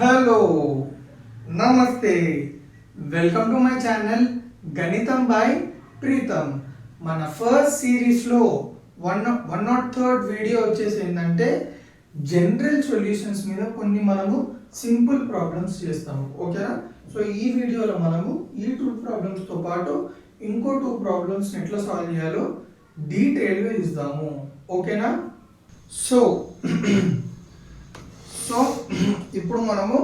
Hello నమస్తే welcome to my channel గణితం by Pritam. మన ఫస్ట్ సిరీస్లో వన్ నాట్ థర్డ్ వీడియో వచ్చేసి ఏంటంటే జనరల్ సొల్యూషన్స్ మీద కొన్ని మనము సింపుల్ ప్రాబ్లమ్స్ చేస్తాము. ఓకేనా? సో ఈ వీడియోలో మనము ఈ టూ ప్రాబ్లమ్స్తో పాటు ఇంకో టూ ప్రాబ్లమ్స్ ఎట్లా సాల్వ్ చేయాలో డీటెయిల్గా ఇస్తాము. ఓకేనా? సో ఇప్పుడు మనము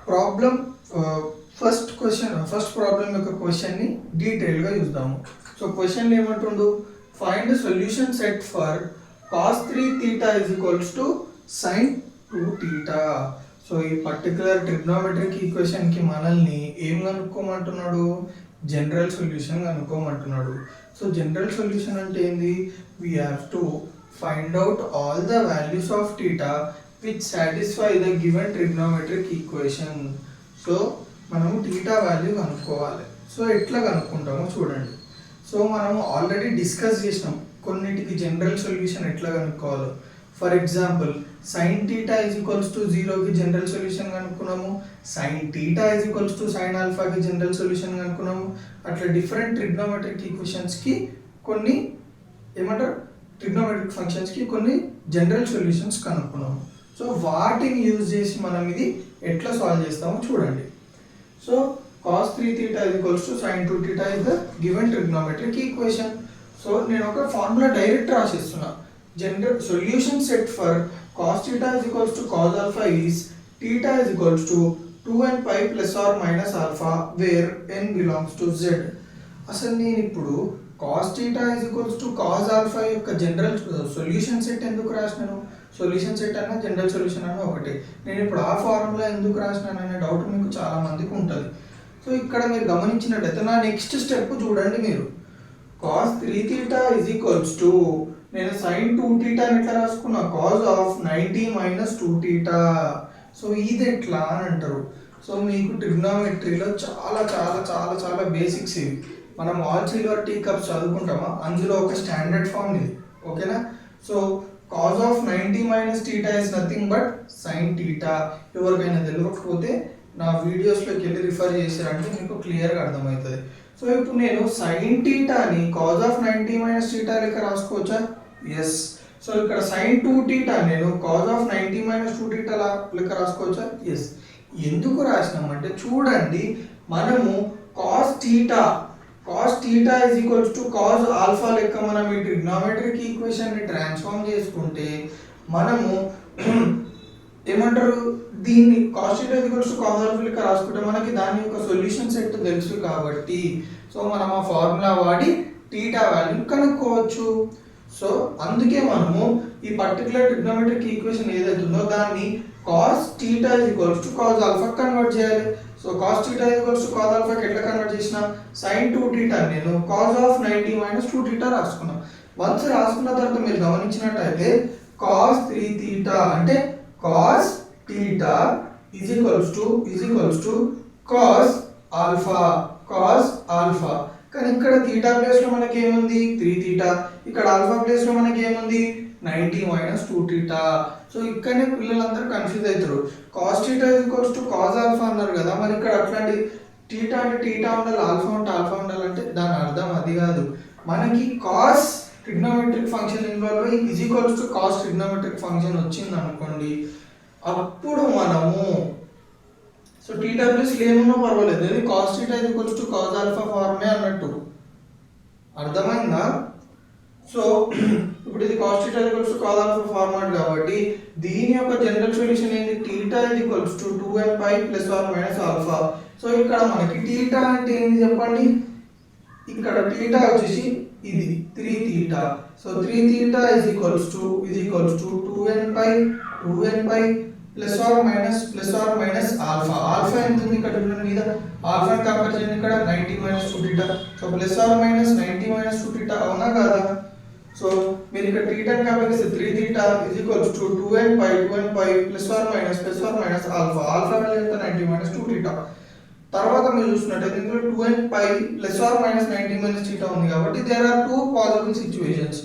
ప్రాబ్లం ఫస్ట్ ప్రాబ్లం యొక్క క్వశ్చన్ని డీటెయిల్గా చూద్దాము. సో క్వశ్చన్ ఏమంటుండు, find solution set for cos 3 θ is equals to sine 2 θ. So ఈ పర్టికులర్ ట్రిగ్నోమెట్రిక్ ఈక్వేషన్కి మనల్ని ఏం కనుక్కోమంటున్నాడు, జనరల్ సొల్యూషన్ కనుక్కోమంటున్నాడు. సో జనరల్ సొల్యూషన్ అంటే ఏంది, we have to find out all the values of θ which satisfy the given trigonometric equation. So మనము θ value కనుక్కోవాలి. సో ఎట్లా కనుక్కుంటామో చూడండి. సో మనము ఆల్రెడీ డిస్కస్ చేసినాం కొన్నిటికి జనరల్ సొల్యూషన్ ఎట్లా కనుక్కోవాలో. For example sine θ is equals to 0కి జనరల్ సొల్యూషన్ కనుక్కున్నాము, sine θ is equals to sine ఆల్ఫాకి జనరల్ సొల్యూషన్ కనుక్కున్నాము. అట్లా డిఫరెంట్ ట్రిగ్నోమెట్రిక్ ఈక్వేషన్స్కి కొన్ని ఏమంటారు, ట్రిగ్నోమెట్రిక్ ఫంక్షన్స్కి కొన్ని జనరల్ సొల్యూషన్స్ కనుక్కున్నాము. సో వాటిని యూజ్ చేసి మనం ఇది ఎట్లా సాల్వ్ చేస్తామో చూడండి. So cos 3 θ is equals to sin 2 θ is the given trigonometric equation. So నేను ఒక ఫార్ములా డైరెక్ట్ రాసిస్తున్నా. General solution set for cos θ is equals to cos alpha is θ is equals to 2n pi plus or minus alpha where n belongs to z. అసలు నేను ఇప్పుడు cos θ is equals to cos alpha యొక్క general solution set ఎందుకు రాసినాను, solution set అన్న general solution అన్న ఒకటి. నేను ఇప్పుడు ఆ ఫార్ములా ఎందుకు రాసినాను అనే డౌట్ మీకు చాలా మందికి ఉంటుంది. సో ఇక్కడ మీరు గమనించినట్టయితే నా నెక్స్ట్ స్టెప్ చూడండి. మీరు కాస్ 3 θ ఈజ్ ఈక్వల్స్ టు నేను సైన్ 2 θ ఎట్లా రాసుకున్నా, కాస్ ఆఫ్ 90 మైనస్ 2 θ. సో ఇది ఎట్లా అని అంటారు. సో మీకు ట్రిగ్నోమెట్రీలో చాలా చాలా చాలా చాలా బేసిక్స్ ఇవి. మనం ఆల్ సిల్వర్ టీ కప్స్ చదువుకుంటామా, అందులో ఒక స్టాండర్డ్ ఫామ్ ఇది. ఓకేనా? So cos of 90 minus theta is nothing but sin theta. ఎవరికైనా తెలియకపోతే నా వీడియోస్లోకి వెళ్ళి రిఫర్ చేశారంటే మీకు క్లియర్గా అర్థమవుతుంది. సో ఇప్పుడు నేను sin thetaని cos of 90 minus theta లెక్క రాసుకోవచ్చా? ఎస్. సో ఇక్కడ sin 2 θ నేను cos of 90 minus 2 θ లెక్క రాసుకోవచ్చా? ఎస్. ఎందుకు రాసినామంటే చూడండి, మనము cos θ is equals to cos alpha లెక్క మనం ఈ ట్రిగ్నోమెట్రిక్ ఈక్వేషన్ ని ట్రాన్స్ఫార్మ్ చేసుకుంటే మనము ఏమంటారు, దీన్ని cos θ is equals to cos alpha లెక్క రాసుకుంటే మనకి దాని యొక్క సొల్యూషన్ సెట్ తెలుసు కాబట్టి సో మనం ఆ ఫార్ములా వాడి θ వాల్యూ కనుక్కోవచ్చు. సో అందుకే మనము ఈ పర్టికులర్ ట్రిగ్నోమెట్రిక్ ఈక్వేషన్ ఏదైతే ఉందో దాన్ని cos θ is equals to cos alpha convert చేయాలి. So cos θ is equals to cos alpha ఎట్లా కన్వర్ట్ చేసినా, sin 2 θ నేను cos of 90 minus 2 θ రాసుకున్నా. వన్స్ రాసుకున్న తర్వాత మీరు గమనించినట్టయితే cos 3 θ అంటే cos θ is equals to cos alpha. కానీ ఇక్కడ θ ప్లేస్ లో మనకి ఏముంది 3 θ, ఇక్కడ ఆల్ఫా ప్లేస్ లో మనకి ఏముంది 90 minus 2 θ. సో ఇక్కడనే పిల్లలందరూ కన్ఫ్యూజ్ అవుతారు. cos θ is equals to cos alpha అన్నారు కదా, మరి ఇక్కడ అట్లాంటి θ అంటే θ ఉండాలి, ఆల్ఫా అంటే ఆల్ఫా ఉండాలంటే దాని అర్థం అది కాదు. మనకి cos ట్రిగ్నోమెట్రిక్ ఫంక్షన్ ఇన్వాల్వ్ అయ్యి is equals to cos trigonometric function వచ్చింది అనుకోండి, అప్పుడు మనము సో θ ప్లస్ ఏమున్నా పర్వాలేదు, అది cos θ is equals to cos alpha ఫార్మే అన్నట్టు. అర్థమైందా? సో ఇప్పుడు ఇది cos θ is equals to cos alpha format కాబట్టి దీని యొక్క జనరల్ సొల్యూషన్ ఏంటి, θ is equals to 2n pi plus or minus alpha. So ఇక్కడ మనకి θ అంటే ఏంటి చెప్పండి, ఇక్కడ θ వచ్చేసి ఇది 3 θ. So 3 θ is equals to 2n pi plus or minus alpha. Alpha ఎంత ఉంది ఇక్కడ మీద, ఆల్ఫా కంపేర్ ఇక్కడ 90 minus 2 θ. So plus or minus 90 minus 2 θ అవునా కదా? సో మీరు ఇక్కడ θ కంపేర్ చేస్తే 3 θ is equals to 2n pi plus or minus alpha. Alpha value ఎంత 90 minus 2 θ. తర్వాత మీరు చూసినట్టయితే ఇందులో 2n pi plus or minus 90 minus θ ఉంది కాబట్టి there are two possible situations.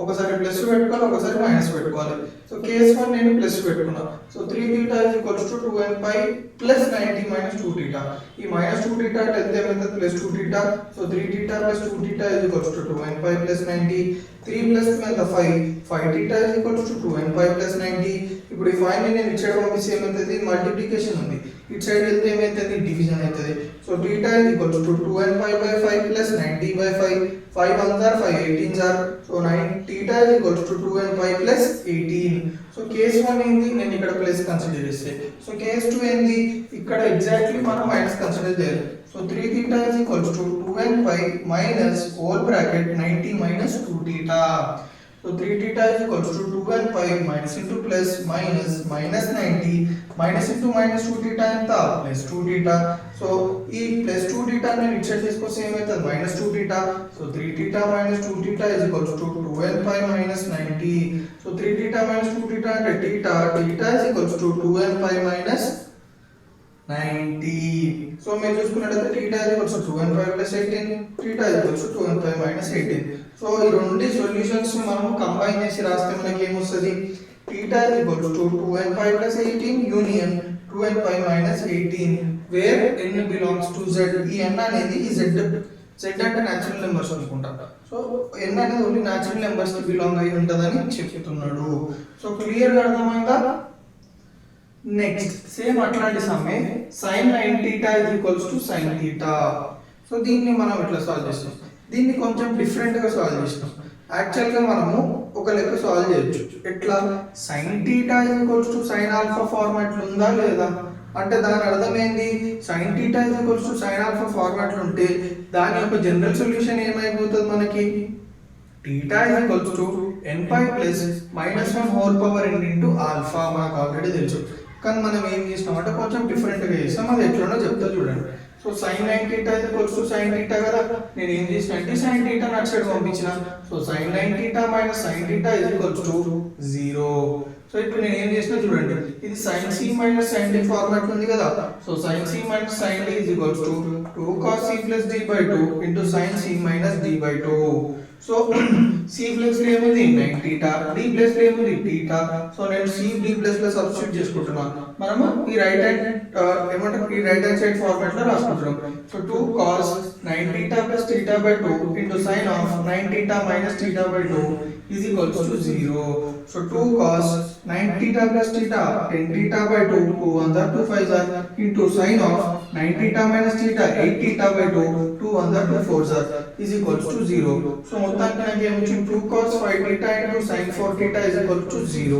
ఒకసారి ప్లస్ పెట్టుకోవాలి, ఒకసారి మైనస్ పెట్టుకోవాలి. సో కేస్ 1 నేను ప్లస్ పెట్టుకున్నా. So 3 θ is equals to 2n pi plus 90 minus 2 θ. ఈ minus 2 θ అంటే ఎంత అవుతుంది? Plus 2 θ. So 3 θ plus 2 θ is equals to 2n pi plus 90. 3 plus 2 ఎంత? 5. 5 θ is equals to 2n pi plus 90. ఇప్పుడు ఈ 5 ని నేను ఇటు సైడ్ పంపిస్తే ఏమవుతుంది? మల్టిప్లికేషన్ ఉంది. ఇటు సైడ్ వెళ్తే ఏమవుతుంది? డివిజన్ అవుతుంది. So θ is equals to 2n pi by 5 plus 90 by 5. 5 ones are 5, 18s are. So 9 θ is equals to 2n pi plus 18. So case 1 ఏంది? నేను ఇక్కడ ప్లస్ కన్సిడర్ చేస్తే. సో కేస్ 2 ఏంది? ఇక్కడ ఎగ్జాక్ట్లీ మనం మైనస్ కన్సిడర్ చేయాలి. So 3 θ is equals to 2n pi minus whole bracket 90 minus 2 θ. So 3 θ is equals to 2n pi minus into plus minus minus 90 minus into minus 2 θ ఎంత? plus 2 θ. So ఈ plus 2 θ నేను ఇటు side తీసుకొస్తే ఏమవుతుంది? minus 2 θ. So 3 θ minus 2 θ is equals to 2n pi minus 90. So 3 θ minus 2 θ అంటే θ is equals to 2n pi minus 90. So మీరు చూసుకున్నట్లయితే θ is equals to 2n pi plus 18, θ is equals to 2n pi minus 18. So ఈ రెండు solutions ని మనం combine చేసి రాస్తే మనకి ఏమొస్తది? θ is equals to 2n pi plus 18 union 2n pi minus 18 where n belongs to z. ఈ n అనేది ఈ z అంటే న్యాచురల్ నెంబర్స్ అనుకుంటా. సో n అనేది ఓన్లీ న్యాచురల్ నెంబర్స్ కి బిలాంగ్ అయి ఉంటదని చెప్తున్నాడు. సో క్లియర్ గా అర్థమైందా? నెక్స్ట్ సేమ్ అట్లాంటి సమ్మె sin 9 θ is equals to sin θ. So దీన్ని మనం ఎట్లా సాల్వ్ చేస్తాం? దీన్ని కొంచెం డిఫరెంట్ గా సాల్వ్ చేస్తాం. యాక్చువల్ గా మనము ఒక లెక్క సాల్వ్ చేయొచ్చు. ఎట్లా? sin θ is equals to sin alpha format ఉందా లేదా అంటే దాని అర్థం ఏంది? sin θ is equals to sin alpha format ఉంటే దాని యొక్క జనరల్ సొల్యూషన్ ఏమైపోతుంది మనకి? θ is equals to n pi plus minus 1 whole power n into alpha. మనకు ఆల్రెడీ తెలుసు. కానీ మనం ఏం చేస్తాం అంటే కొంచెం డిఫరెంట్ గా చేస్తాం. అది ఎట్లనో చెప్తా చూడండి. So sin 9 θ is equals to sin θ కదా. నేను ఏం చేసిన అంటే sin θ అటు సైడ్ పంపించిన. So sin 9 θ minus sin θ is equals to 0. So ఇప్పుడు నేను ఏం చేసినా చూడండి. ఇది sin c minus sin d format ఉంది కదా. So sin c minus sin d is equals to 2 cos c plus d by 2 into sin c minus d by 2. So c plus లో ఏముంది? 9 θ. d ప్లస్ లో ఏముంది? θ. So నేను c d plus లో substitute చేసుకుంటున్నాను. మనము ఈ రైట్ హ్యాండ్ ఏమంటారు? ఈ రైట్ హ్యాండ్ సైడ్ ఫార్మాట్ లో రాసుకుంటున్నాం. So 2 cos 9 θ plus θ by 2 into sin of 9 θ minus θ by 2 is equals to 0. So 2 cos 9 θ plus θ 10 θ by 2 2 1 2 5 into sin of 9 θ minus θ 8 θ by 2 2 1 2 4 is equals to 0. So మొత్తానికి నాకు ఏమొచ్చింది? 2 cos 5 θ into sin 4 θ is equals to 0.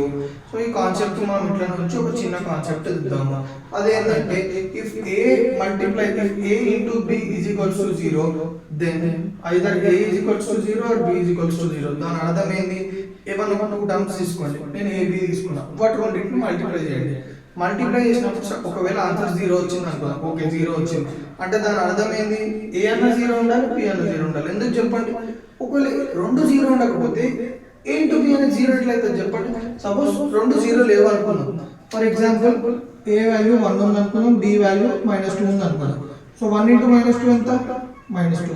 So ఈ concept మనం ఇట్లా నుంచి ఒక చిన్న concept ఇద్దాము. అదేంటంటే if a multiply if a into b is equals to 0 then either a is equals to 0 or b is equals to 0. దాని అర్థం ఏంది? ఏమన్నా ఒక టర్మ్స్ తీసుకోండి. నేను a b తీసుకున్నా. వాటి రెండింటిని మల్టిప్లై చేయండి. మల్టిప్లై చేసినప్పుడు ఒకవేళ ఆన్సర్ 0 వచ్చింది అనుకుందాం. ఓకే 0 వచ్చింది అంటే దాని అర్థం ఏంది? a అన్న 0 ఉండాలి, b అన్న 0 ఉండాలి. ఎందుకు చెప్పండి? ఒకవేళ రెండు 0 ఉండకపోతే a into b అనేది 0 ఎట్లయితే చెప్పండి. సపోజ్ రెండు 0 లేవు అనుకున్నాం. ఫర్ ఎగ్జాంపుల్ a వాల్యూ 1 ఉంది అనుకున్నాం, b వాల్యూ -2 ఉంది అనుకున్నాం. సో 1 into -2 ఎంత? -2.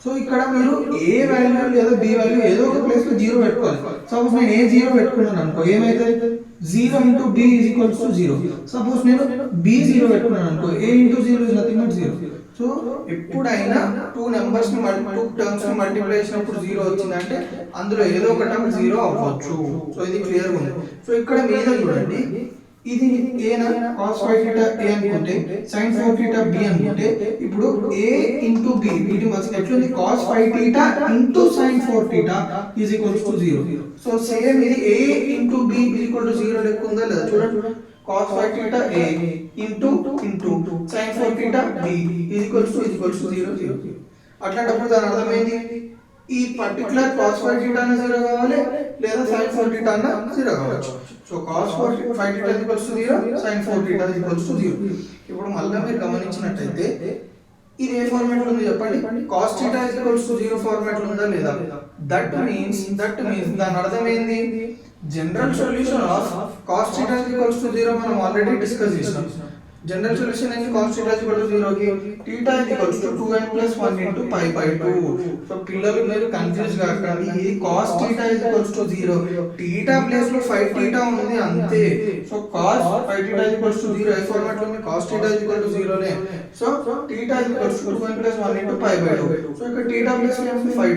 సో ఇక్కడ మీరు ఏ వాల్యూ లేదా b వాల్యూ ఏదో ఒక ప్లేస్ లో 0 పెట్టుకోవాలి. సపోజ్ నేను a 0 పెట్టుకున్నాను అనుకో, ఏమైతే 0 into b is equals to 0. Suppose నేను b 0 పెట్టుకున్నాను అనుకో, a into 0 is nothing but 0. So ఎప్పుడైనా టూ నెంబర్స్ ని టూ టర్మ్స్ ని మల్టిప్లై చేసినప్పుడు 0 వచ్చిందంటే అందులో ఏదో ఒక టర్మ్ 0 అవ్వచ్చు. సో ఇది క్లియర్ గా ఉంది. సో ఇక్కడ మీద చూడండి, ఇది a నా cos 5 θ a అనుకుంటే sin 4 θ b అనుకుంటే ఇప్పుడు a into b వీటి మధ్య ఎట్లుంది? cos 5 θ into sin 4 θ is equals to 0. So same ఇది a into b is equal to 0 లెక్క ఉందా లేదా చూడండి. cos 5 θ a into sin 4 θ b is equals to 0 0. అట్లాంటప్పుడు దాని అర్థం ఏంటి? ఈ పర్టికులర్ cos 5 θ అన్న 0 కావాలి లేదా sin 4 θ అన్న 0 కావచ్చు. So cos 5 θ is equals to 0, sin 4 θ is equals to 0. ఇప్పుడు మళ్ళీ మీరు గమనించినట్లయితే ఇది ఏ ఫార్మాట్ లో ఉంది చెప్పండి? cos θ is equals to 0 format లో ఉందా లేదా? దట్ మీన్స్ దాని అర్థం ఏంది? General solution of cos θ is equals to 0 మనం ఆల్రెడీ డిస్కస్ చేసాం. जनरल सॉल्यूशन है cos theta is equal to 0 की theta is equal to 2n + 1 * π / 2 so పిల్లలు మీరు కన్ఫ్యూజ్ కాకండి ఇది cos theta is equal to 0 theta place లో 5 थीटा ఉంది అంతే so cos 5 theta is equal to 0 ఈ ఫార్మాట్ లో మీ cos theta is equal to 0 నే so theta is equal to 2n + 1 * π / 2 so ఇక్కడ थीटा ప్లేస్ లో 5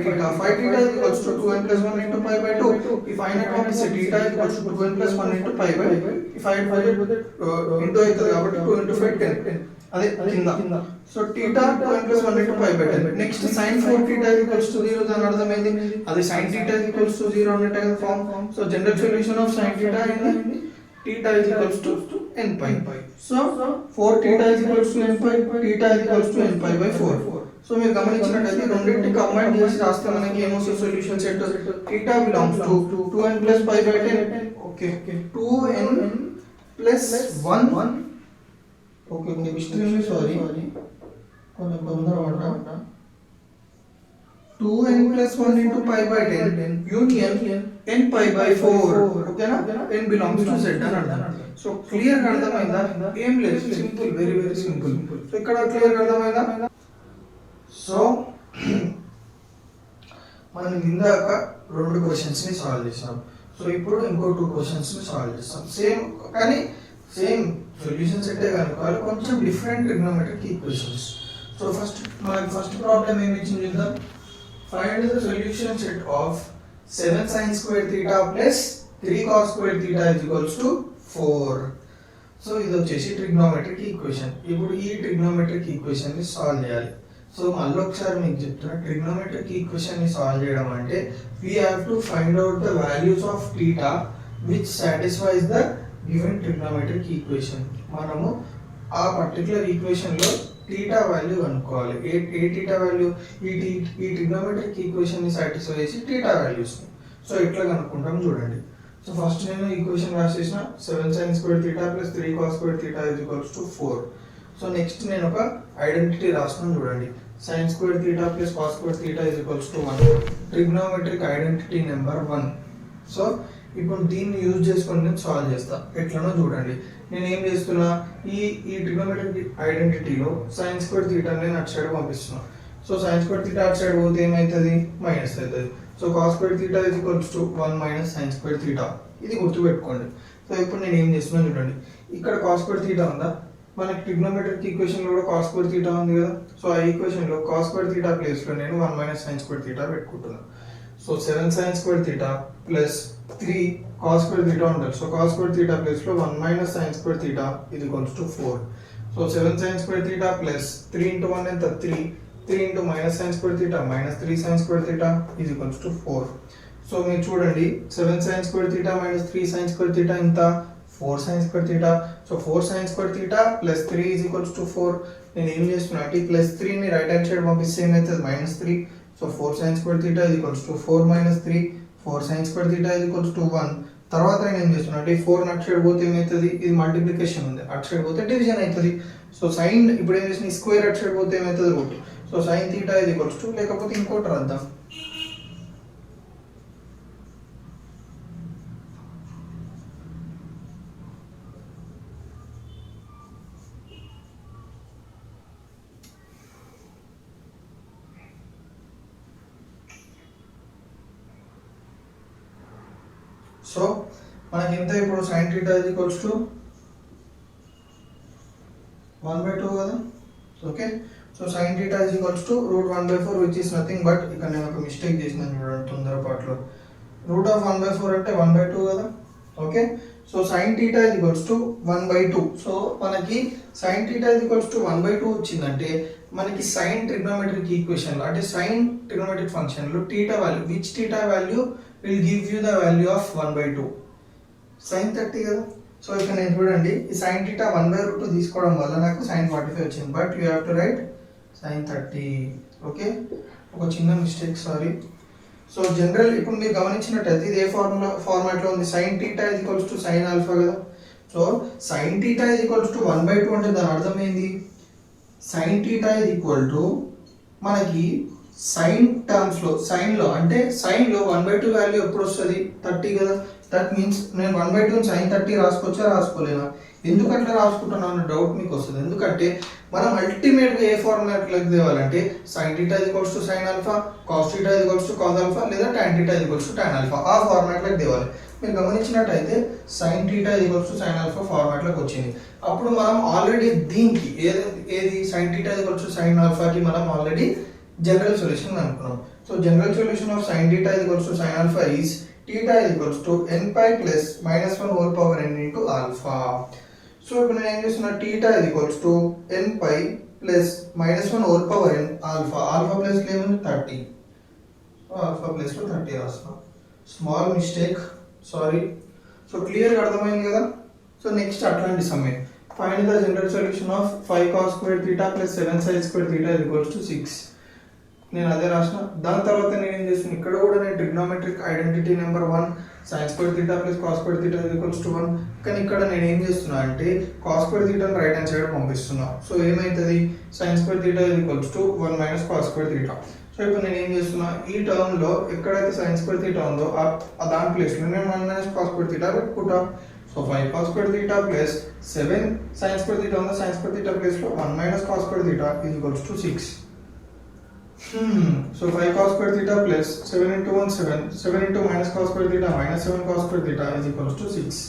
theta is equal to 2n + 1 * π / 2 ఈ ఫైనల్ పంపిస్తే theta is equal to 2n + 1 * π / 2 ఈ 5 into అవుతుంది కాబట్టి 2 * 5 10 అదే కింద so theta 2n + 1 * π / 10 next sin 4 θ = 0 దాని అర్థం ఏంది అది sin θ = 0 అన్నట్టే కదా form so general solution of sin θ ఏంది θ = nπ so 4 θ = nπ θ = nπ/4 so మీరు గమనించినట్లయితే రెండింటిని కంబైన్ చేసి రాస్తే మనకి ఏమొస్తుంది solution set θ belongs to 2n + π / 10 okay 2n + 1 okay extremely sorry కొంచెం తొందర పడ్డా 2n + 1 * π / 10 యూనియన్ nπ/4 ఓకేనా n belongs to z అని అర్థం సో క్లియర్ గా అర్థమైందా ఏం లేదు simple very very simple so ఇక్కడ క్లియర్ గా అర్థమైందా సో మనం ఇందాక రెండు క్వశ్చన్స్ ని సాల్వ్ చేసాం సో ఇప్పుడు ఇంకో టూ క్వశ్చన్స్ ని సాల్వ్ చేస్తాం సేమ్ సొల్యూషన్ సెట్ కనుకోవాలి కొంచెం different trigonometric equations so first problem ఏమి ఇచ్చింది చూద్దాం find the solution set of 7 sin square theta plus 3 cos square theta is equals to 4 so ఇది వచ్చేసి ట్రిగ్నోమెట్రిక్ ఈక్వేషన్ ఇప్పుడు ఈ ట్రిగ్నోమెట్రిక్ ఈక్వేషన్ ని సాల్వ్ చేయాలి సో మళ్ళీ ఒకసారి మీకు చెప్తున్నా ట్రిగ్నోమెట్రిక్ ఈక్వేషన్ ని సాల్వ్ చేయడం అంటే we have to find out the values of theta which satisfies the given trigonometric equation మనము ఆ పర్టిక్యులర్ ఈక్వేషన్ లో theta వాల్యూ కనుక్కోవాలి ఏ theta వాల్యూ ఈ ట్రిగ్నోమెట్రిక్ ఈక్వేషన్ ని సాటిస్ఫై చేసి theta వాల్యూస్ సో ఇట్లా కనుక్కుంటాం చూడండి సో ఫస్ట్ నేను equation రాసేసిన 7 sin square theta plus 3 cos square theta is equals to 4 so next నేను ఒక ఐడెంటిటీ రాస్తున్నాను చూడండి sin square theta plus cos square theta is equals to 1 trigonometric identity number 1 so ఇప్పుడు దీన్ని use చేసుకొని నేను solve చేస్తా ఎట్లనో చూడండి నేను ఏం చేస్తున్నా ఈ ట్రిగ్నోమెట్రిక్ ఐడెంటిటీలో sin square theta నేను అటు సైడ్ పంపిస్తున్నా సో sin square theta అటు సైడ్ పోతే ఏమవుతుంది మైనస్ అవుతుంది so cos square theta is equals to 1 - sin square theta ఇది గుర్తుపెట్టుకోండి సో ఇప్పుడు నేను ఏం చేస్తున్నాను చూడండి ఇక్కడ cos square theta ఉందా మనకి ట్రిగ్నోమెట్రిక్ ఈక్వేషన్ లో కూడా cos square theta ఉంది కదా సో ఆ ఈక్వేషన్ లో cos square theta ప్లేస్ లో నేను 1 - sin square theta పెట్టుకుంటున్నాను so 7 sin square theta plus 3 cos square theta ఉంటుంది so cos square theta place లో 1 - sin square theta is equals to 4 so 7 sin square theta plus 3 into 1 ఎంత 3 into minus sin square theta minus 3 sin square theta is equals to 4 so మీరు చూడండి 7 sin square theta minus 3 sin square theta ఎంత 4 sin square theta so 4 sin square theta plus 3 is equals to 4 నేను ఏం చేస్తున్నా అంటే plus 3 ని right hand side పంపిస్తే ఏమవుతుంది -3 so 4 sin square theta is equals to 4 minus 3 4 sin square theta is equals to 1 తర్వాత నేను ఏం చేస్తున్నా అంటే 4 అటు సైడ్ పోతే ఏమవుతుంది ఇది మల్టిప్లికేషన్ ఉంది అటు సైడ్ పోతే డివిజన్ అవుతుంది సో సైన్ ఇప్పుడు ఏం చేసిన స్క్వేర్ అటు సైడ్ పోతే ఏమవుతుంది root so sin theta is equals to లేకపోతే ఇంకోటి రాద్దాం సో మనకి ఎంత ఇప్పుడు sin theta is equals to 1/2 కదా okay so sin theta is equals to √1/4 which is nothing but ఇక్కడ నేను ఒక మిస్టేక్ చేసినాను చూడండి తొందరపాటులో √1/4 అంటే 1/2 కదా okay so sin theta is equals to 1/2 so మనకి sin theta is equals to 1/2 వచ్చిందంటే మనకి sin ట్రిగ్నోమెట్రిక్ ఈక్వేషన్ లో అంటే sin ట్రిగ్నోమెట్రిక్ ఫంక్షన్ లో theta value which theta value will give you the value of 1/2 sin 30 కదా so ఇక్కడ నేను చూడండి ఈ sin theta 1/2 తీసుకోవడం వల్ల నాకు sin 45 వచ్చింది but you have to right sin 30 okay ఒక చిన్న మిస్టేక్ సారీ సో జనరల్ ఇప్పుడు మీరు గమనించినట్లయితే ఇది ఏ ఫార్మాట్ లో ఉంది sin theta is equals to sin alpha కదా so sin theta is equals to 1/2 అంటే దాని అర్థం ఏంది sin theta is equal to మనకి సైన్ టర్మ్స్ లో సైన్ లో అంటే సైన్ లో 1/2 వాల్యూ ఎప్పుడు వస్తుంది 30 కదా దట్ మీన్స్ నేను 1/2 sin 30 రాసుకోవచ్చా రాసుకోలేనా ఎందుకు అట్లా రాసుకుంటున్నాను అన్న డౌట్ మీకు వస్తుంది. ఎందుకంటే మనం అల్టిమేట్గా ఏ ఫార్మాట్లోకి తేవాలంటే sine theta equals to sine alpha, cos theta equals to cos alpha లేదా tan theta equals to tan alpha, ఆ ఫార్మాట్లోకి తేవాలి. మీరు గమనించినట్టయితే sine theta equals to sine alpha ఫార్మాట్లోకి వచ్చింది. అప్పుడు మనం ఆల్రెడీ దీనికి ఏది sine theta equals to sine ఆల్ఫాకి మనం ఆల్రెడీ జనరల్ సొల్యూషన్ అనుకున్నాం. So general solution of sine theta equals to sine alpha is theta equals to n pi plus minus 1 whole power n into alpha. So ఇప్పుడు నేను ఏం చేస్తున్నా, theta equals to n pi plus minus 1 whole power n alpha. Alpha plus ఏముంది 30. So alpha plus లో 30 రాస్తున్నా. Small mistake, sorry. So క్లియర్గా అర్థమైంది కదా. సో నెక్స్ట్ అట్లాంటి సమ్మె find the general solution of 5 cos square theta plus 7 sin square theta is equals to 6. నేను అదే రాసిన. దాని తర్వాత నేను ఏం చేస్తున్నాను, ఇక్కడ కూడా నేను trigonometric identity number 1 sin square theta plus cos square theta is equals to 1. కానీ ఇక్కడ నేను ఏం చేస్తున్నా అంటే cos square theta right hand side పంపిస్తున్నా. సో ఏమైతుంది, sin square theta is equals to 1 minus cos square theta. So ఇప్పుడు నేను ఏం చేస్తున్నా, ఈ టర్మ్ లో ఎక్కడైతే sin square theta ఉందో ఆ దాని ప్లేస్ లో నేను 1 minus cos square theta పెట్టుకుంటా. So 5 cos square theta plus 7 sin square theta ఉందో sin square theta ప్లేస్ లో 1 minus cos square theta is equals to 6. So 5 cos square theta plus 7 into 1 7, 7 into minus cos square theta minus 7 cos square theta is equals to 6.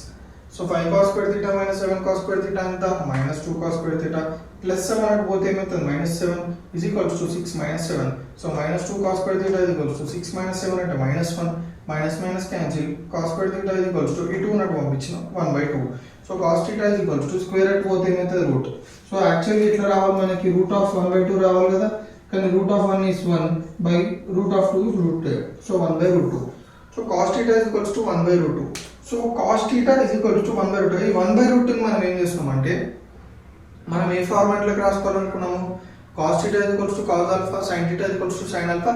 So 5 cos square theta minus 7 cos square theta anta minus 2 cos square theta plus 7 at both ఏమవుతుంది minus 7 is equals to 6 minus 7. So minus 2 cos square theta is equals to 6 minus 7 అంటే minus 1, minus minus cancel, cos square theta is equals to ఈ 2 నటు పంపించిన 1/2. So cos theta is equals to square at both ఏమవుతుంది root. So actually ఇట్లా రావాలి మనకి root of 1/2 రావాలి కదా, కానీ root of 1 is 1 by root of 2 is root 2. So 1 by root 2. So cos theta is equals to 1 by root 2. So cos theta is equals to 1 by root 2. ఈ 1 by root 2 మనం ఏం చేస్తున్నామంటే మనం ఏ ఫార్మాట్లోకి రాసుకోవాలనుకున్నాము, cos theta is equals to cos alpha, sin theta is equals to sin alpha,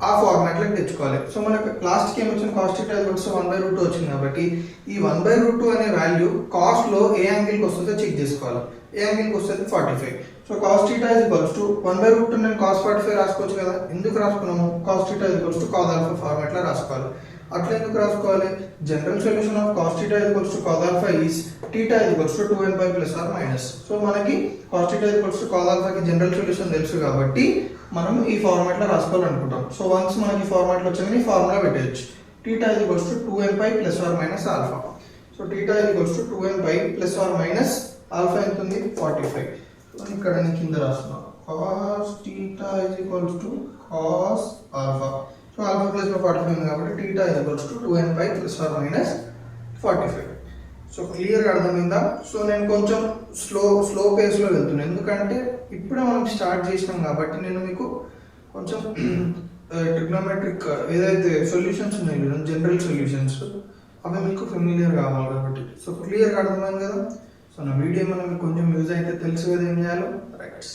ఆ ఫార్మాట్లోకి తెచ్చుకోవాలి. So మనకు లాస్ట్కి ఏమి వచ్చింది, cos theta is equals to 1 by root 2 వచ్చింది కాబట్టి ఈ 1 by root 2 అనే వాల్యూ కాస్ట్లో ఏ యాంగిల్కి వస్తుందో చెక్ చేసుకోవాలి. ఏ యాంగిల్కి వస్తుంది 45. So cos theta is equals to 1 by root 2 నేను cos 45 రాసుకోవచ్చు కదా. ఎందుకు రాసుకున్నాము, cos theta is equals to cos alpha ఫార్మాట్లో రాసుకోవాలి. అట్లా ఎందుకు రాసుకోవాలి, general solution of cos theta is equals to cos alpha is theta is equals to 2n pi plus or minus. So మనకి cos theta is equals to cos alpha కి general solution తెలుసు కాబట్టి మనం ఈ ఫార్మాట్లో రాసుకోవాలనుకుంటాం. సో వన్స్ మనకి ఫార్మాట్లో వచ్చిందని ఈ ఫార్ములా పెట్టేయచ్చు. theta is equals to 2n pi plus or minus alpha. So theta is equals to 2n pi plus or minus alpha ఎంత ఉంది 45. ఇక్కడ నేను కింద రాస్తున్నా cos theta is equals to cos alpha. So alpha plus 45 ఉంది కాబట్టి theta is equals to 2n pi plus or minus 45. So క్లియర్గా అర్థమైందా. సో నేను కొంచెం స్లో పేస్లో వెళ్తున్నాను, ఎందుకంటే ఇప్పుడే మనం స్టార్ట్ చేసినాం కాబట్టి నేను మీకు కొంచెం ట్రిగ్నోమెట్రిక్ ఏదైతే సొల్యూషన్స్ ఉన్నాయో జనరల్ సొల్యూషన్స్ అవి మీకు ఫెమిలియర్ కావాలి కాబట్టి. సో క్లియర్గా అర్థమైంది కదా. సో నా వీడియో మనం కొంచెం యూజ్ అయితే తెలుసు కదా ఏం చేయాలో. రైట్స్.